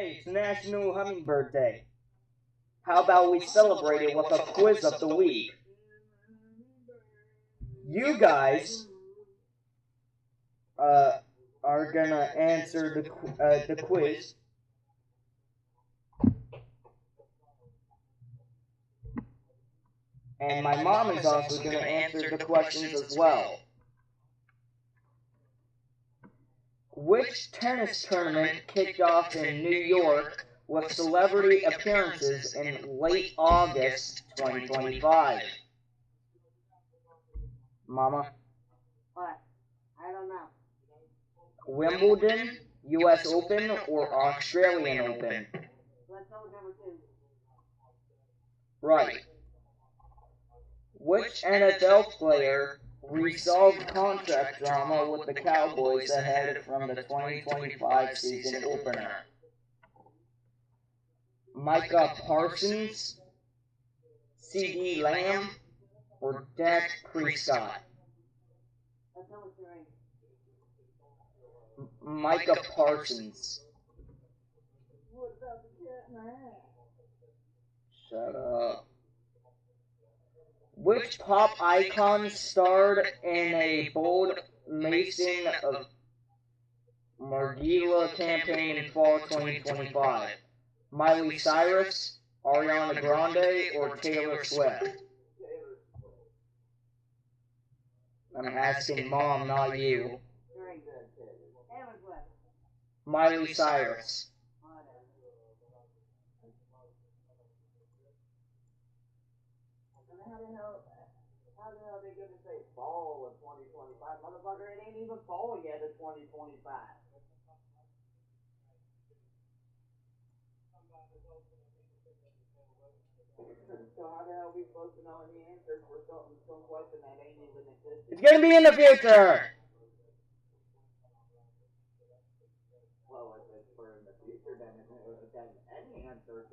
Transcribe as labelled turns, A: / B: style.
A: Hey, it's National Hummingbird Day. How about we celebrate it with a quiz of the week? You guys are gonna answer the quiz. And my mom is also gonna answer the questions as well. Which tennis tournament kicked off in New York with celebrity appearances in late August 2025? Mama?
B: What? I don't know.
A: Wimbledon, US Open, or Australian Open?
B: Let's go with number 2.
A: Right. Which NFL player resolved contract drama with the Cowboys ahead from the 2025 season opener? Micah Parsons, CeeDee Lamb, or Dak Prescott?
B: Let's go with 3.
A: Micah Parsons.
B: What about the cat in the hat?
A: Shut up. Which pop icon starred in a bold Mason of Margiela campaign in fall 2025? Miley Cyrus, Ariana Grande, or Taylor Swift? I'm asking Mom, not you.
B: Very good, Taylor Swift.
A: Miley Cyrus.
B: How the hell are they gonna say fall of 2025? Motherfucker, it ain't even fall yet of 2025. So how the hell are we supposed to know any answers for some question that ain't even existed?
A: It's gonna be in the future!
B: Well, if it's for in the future, then any answer